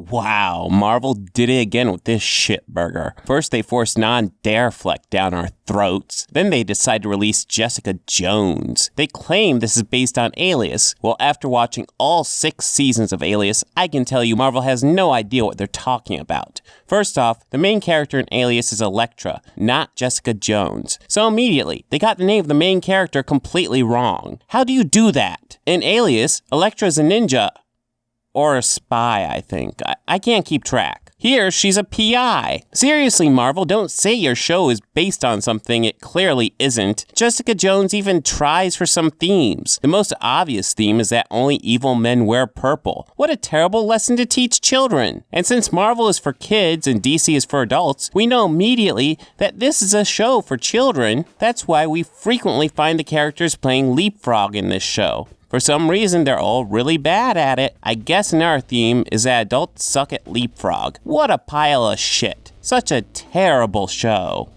Wow, Marvel did it again with this shitburger. First, they forced non-Darfleck down our throats. Then they decide to release Jessica Jones. They claim this is based on Alias. Well, after watching all 6 seasons of Alias, I can tell you Marvel has no idea what they're talking about. First off, the main character in Alias is Elektra, not Jessica Jones. So immediately, they got the name of the main character completely wrong. How do you do that? In Alias, Elektra is a ninja. Or a spy, I think. I can't keep track. Here, she's a PI. Seriously, Marvel, don't say your show is based on something it clearly isn't. Jessica Jones even tries for some themes. The most obvious theme is that only evil men wear purple. What a terrible lesson to teach children. And since Marvel is for kids and DC is for adults, we know immediately that this is a show for children. That's why we frequently find the characters playing leapfrog in this show. For some reason, they're all really bad at it. I guess another theme is that adults suck at leapfrog. What a pile of shit. Such a terrible show.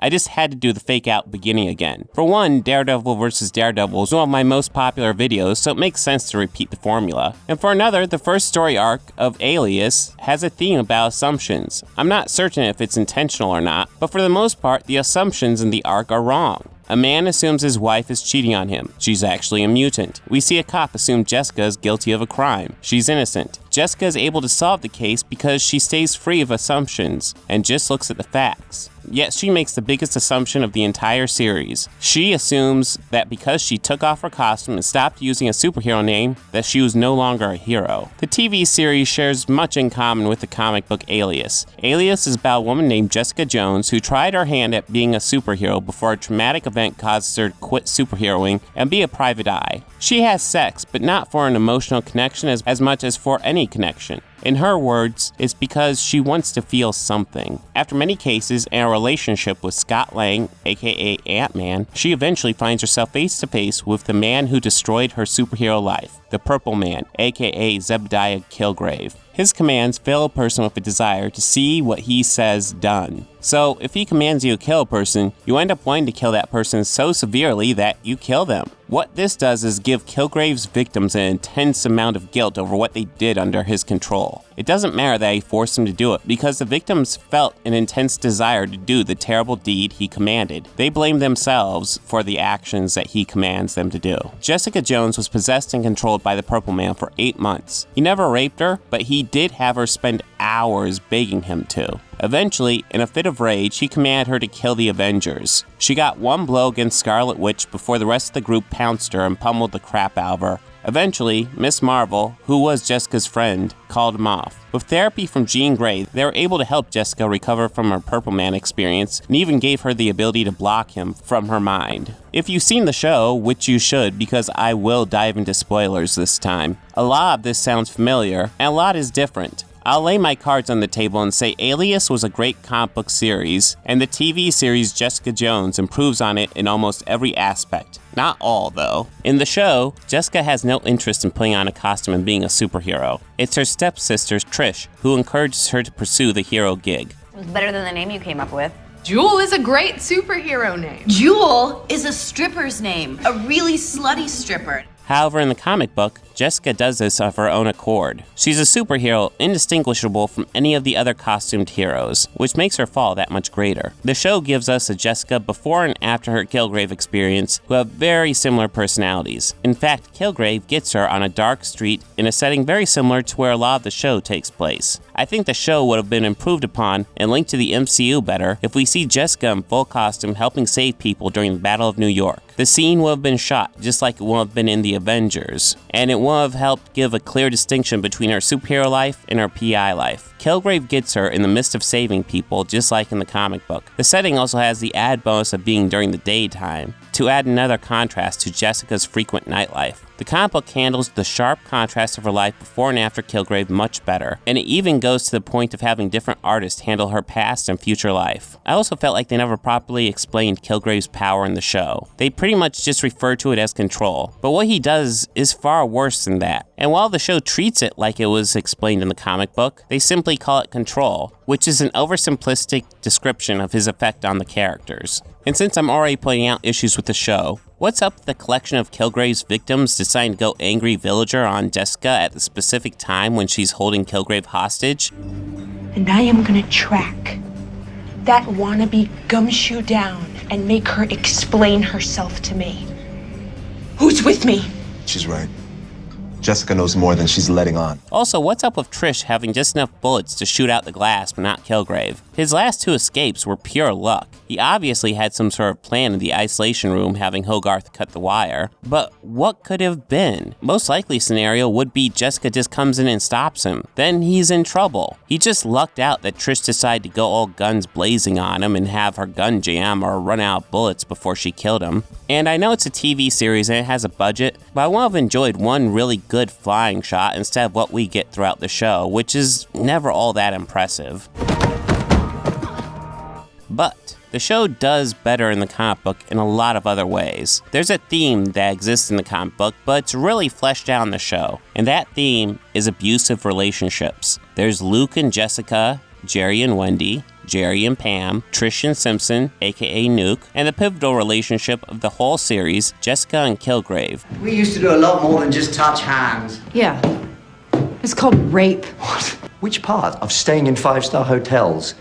I just had to do the fake out beginning again. For one, Daredevil vs. Daredevil is one of my most popular videos, so it makes sense to repeat the formula. And for another, the first story arc of Alias has a theme about assumptions. I'm not certain if it's intentional or not, but for the most part, the assumptions in the arc are wrong. A man assumes his wife is cheating on him. She's actually a mutant. We see a cop assume Jessica is guilty of a crime. She's innocent. Jessica is able to solve the case because she stays free of assumptions and just looks at the facts. Yet she makes the biggest assumption of the entire series. She assumes that because she took off her costume and stopped using a superhero name, that she was no longer a hero. The TV series shares much in common with the comic book Alias. Alias is about a woman named Jessica Jones who tried her hand at being a superhero before a traumatic event causes her to quit superheroing and be a private eye. She has sex, but not for an emotional connection as much as for any connection. In her words, it's because she wants to feel something. After many cases and a relationship with Scott Lang, aka Ant-Man, she eventually finds herself face to face with the man who destroyed her superhero life, the Purple Man, aka Zebediah Killgrave. His commands fill a person with a desire to see what he says done. So, if he commands you to kill a person, you end up wanting to kill that person so severely that you kill them. What this does is give Killgrave's victims an intense amount of guilt over what they did under his control. It doesn't matter that he forced them to do it, because the victims felt an intense desire to do the terrible deed he commanded. They blame themselves for the actions that he commands them to do. Jessica Jones was possessed and controlled by the Purple Man for 8 months. He never raped her, but he did have her spend hours begging him to. Eventually, in a fit of rage, he commanded her to kill the Avengers. She got one blow against Scarlet Witch before the rest of the group pounced her and pummeled the crap out of her. Eventually, Miss Marvel, who was Jessica's friend, called him off. With therapy from Jean Grey, they were able to help Jessica recover from her Purple Man experience and even gave her the ability to block him from her mind. If you've seen the show, which you should because I will dive into spoilers this time, a lot of this sounds familiar and a lot is different. I'll lay my cards on the table and say Alias was a great comic book series, and the TV series Jessica Jones improves on it in almost every aspect. Not all, though. In the show, Jessica has no interest in putting on a costume and being a superhero. It's her stepsister, Trish, who encourages her to pursue the hero gig. It was better than the name you came up with. Jewel is a great superhero name. Jewel is a stripper's name, a really slutty stripper. However, in the comic book, Jessica does this of her own accord. She's a superhero indistinguishable from any of the other costumed heroes, which makes her fall that much greater. The show gives us a Jessica before and after her Killgrave experience who have very similar personalities. In fact, Killgrave gets her on a dark street in a setting very similar to where a lot of the show takes place. I think the show would have been improved upon and linked to the MCU better if we see Jessica in full costume helping save people during the Battle of New York. The scene would have been shot just like it would have been in The Avengers, and it would have helped give a clear distinction between her superhero life and her PI life. Killgrave gets her in the midst of saving people, just like in the comic book. The setting also has the added bonus of being during the daytime. to add another contrast to Jessica's frequent nightlife. The comic book handles the sharp contrast of her life before and after Kilgrave much better, and it even goes to the point of having different artists handle her past and future life. I also felt like they never properly explained Kilgrave's power in the show. They pretty much just refer to it as control, but what he does is far worse than that. And while the show treats it like it was explained in the comic book, they simply call it control, which is an oversimplistic description of his effect on the characters. And since I'm already pointing out issues with the show, what's up with the collection of Kilgrave's victims deciding to go angry villager on Jessica at the specific time when she's holding Kilgrave hostage? And I am gonna track that wannabe gumshoe down and make her explain herself to me. Who's with me? She's right. Jessica knows more than she's letting on. Also, what's up with Trish having just enough bullets to shoot out the glass but not Kilgrave? His last 2 escapes were pure luck. He obviously had some sort of plan in the isolation room having Hogarth cut the wire, but what could have been? Most likely scenario would be Jessica just comes in and stops him. Then he's in trouble. He just lucked out that Trish decided to go all guns blazing on him and have her gun jam or run out of bullets before she killed him. And I know it's a TV series and it has a budget, but I would have enjoyed one really good flying shot instead of what we get throughout the show, which is never all that impressive. But the show does better in the comic book in a lot of other ways. There's a theme that exists in the comic book, but it's really fleshed out in the show, and that theme is abusive relationships. There's Luke and Jessica, Jerry and Wendy, Jerry and Pam, Trish and Simpson, aka Nuke, and the pivotal relationship of the whole series, Jessica and Kilgrave. We used to do a lot more than just touch hands. Yeah. It's called rape. What? Which part of staying in 5-star hotels,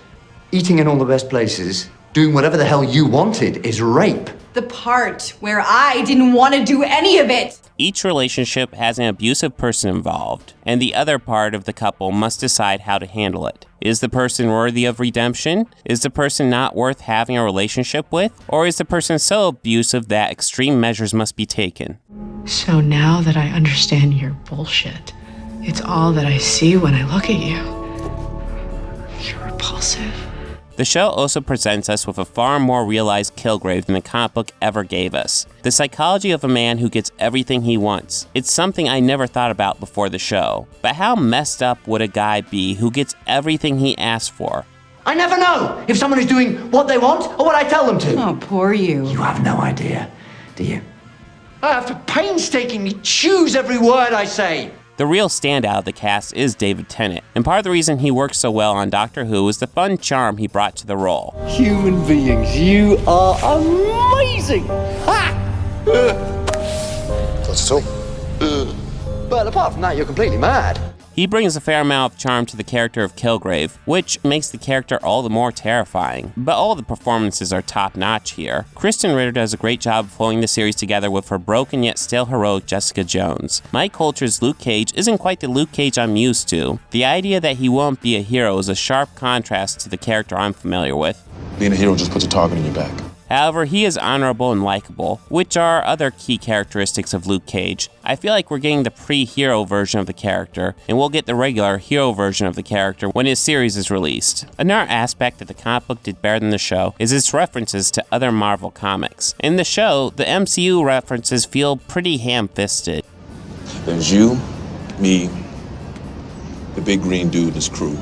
eating in all the best places, doing whatever the hell you wanted is rape? The part where I didn't want to do any of it. Each relationship has an abusive person involved, and the other part of the couple must decide how to handle it. Is the person worthy of redemption? Is the person not worth having a relationship with? Or is the person so abusive that extreme measures must be taken? So now that I understand your bullshit, it's all that I see when I look at you. You're repulsive. The show also presents us with a far more realized Kilgrave than the comic book ever gave us. The psychology of a man who gets everything he wants. It's something I never thought about before the show. But how messed up would a guy be who gets everything he asks for? I never know if someone is doing what they want or what I tell them to. Oh, poor you. You have no idea, do you? I have to painstakingly choose every word I say. The real standout of the cast is David Tennant, and part of the reason he works so well on Doctor Who is the fun charm he brought to the role. Human beings, you are amazing! Ha! That's so. But apart from that, you're completely mad. He brings a fair amount of charm to the character of Kilgrave, which makes the character all the more terrifying. But all the performances are top-notch here. Krysten Ritter does a great job of pulling the series together with her broken yet still heroic Jessica Jones. Mike Colter's Luke Cage isn't quite the Luke Cage I'm used to. The idea that he won't be a hero is a sharp contrast to the character I'm familiar with. Being a hero just puts a target on your back. However, he is honorable and likable, which are other key characteristics of Luke Cage. I feel like we're getting the pre-hero version of the character, and we'll get the regular hero version of the character when his series is released. Another aspect that the comic book did better than the show is its references to other Marvel comics. In the show, the MCU references feel pretty ham-fisted. There's you, me, the big green dude and his crew.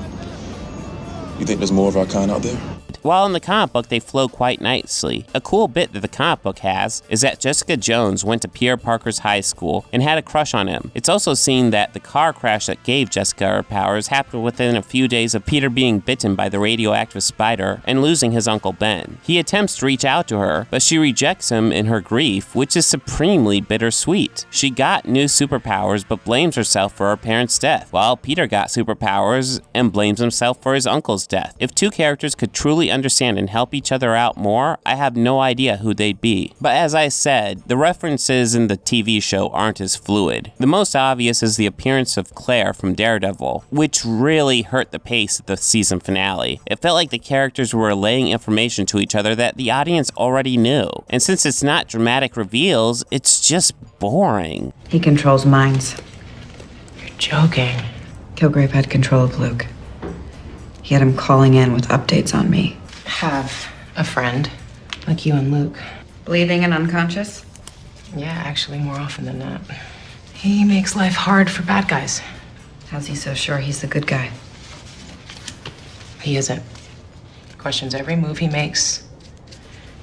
You think there's more of our kind out there? While in the comic book they flow quite nicely. A cool bit that the comic book has is that Jessica Jones went to Peter Parker's high school and had a crush on him. It's also seen that the car crash that gave Jessica her powers happened within a few days of Peter being bitten by the radioactive spider and losing his Uncle Ben. He attempts to reach out to her, but she rejects him in her grief, which is supremely bittersweet. She got new superpowers but blames herself for her parents' death, while Peter got superpowers and blames himself for his uncle's death. If two characters could truly understand and help each other out more, I have no idea who they'd be. But as I said, the references in the TV show aren't as fluid. The most obvious is the appearance of Claire from Daredevil, which really hurt the pace of the season finale. It felt like the characters were relaying information to each other that the audience already knew. And since it's not dramatic reveals, it's just boring. He controls minds. You're joking. Kilgrave had control of Luke. He had him calling in with updates on me. Have a friend like you and Luke. Bleeding and unconscious? Yeah, actually, more often than not. He makes life hard for bad guys. How's he so sure he's the good guy? He isn't. Questions every move he makes,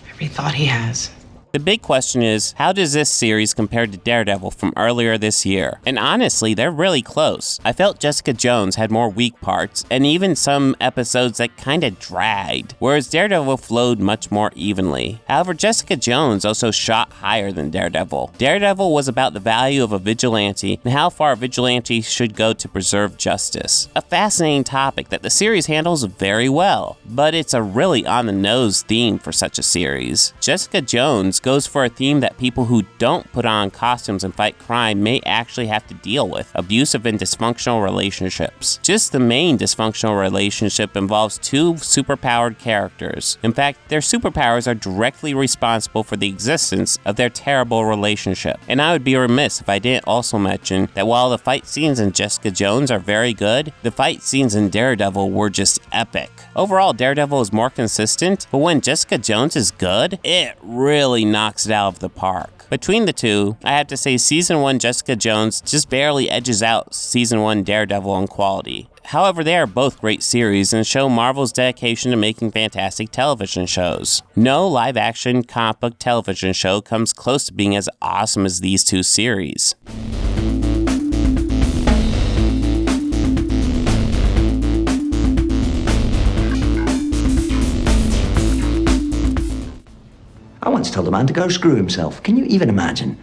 every thought he has. The big question is, how does this series compare to Daredevil from earlier this year? And honestly, they're really close. I felt Jessica Jones had more weak parts, and even some episodes that kinda dragged, whereas Daredevil flowed much more evenly. However, Jessica Jones also shot higher than Daredevil. Daredevil was about the value of a vigilante and how far a vigilante should go to preserve justice. A fascinating topic that the series handles very well, but it's a really on-the-nose theme for such a series. Jessica Jones goes for a theme that people who don't put on costumes and fight crime may actually have to deal with: abusive and dysfunctional relationships. Just the main dysfunctional relationship involves two superpowered characters. In fact, their superpowers are directly responsible for the existence of their terrible relationship. And I would be remiss if I didn't also mention that while the fight scenes in Jessica Jones are very good, the fight scenes in Daredevil were just epic. Overall, Daredevil is more consistent, but when Jessica Jones is good, it really knocks it out of the park. Between the two, I have to say Season 1 Jessica Jones just barely edges out Season 1 Daredevil in quality. However, they are both great series and show Marvel's dedication to making fantastic television shows. No live-action comic book television show comes close to being as awesome as these two series. I once told a man to go screw himself. Can you even imagine?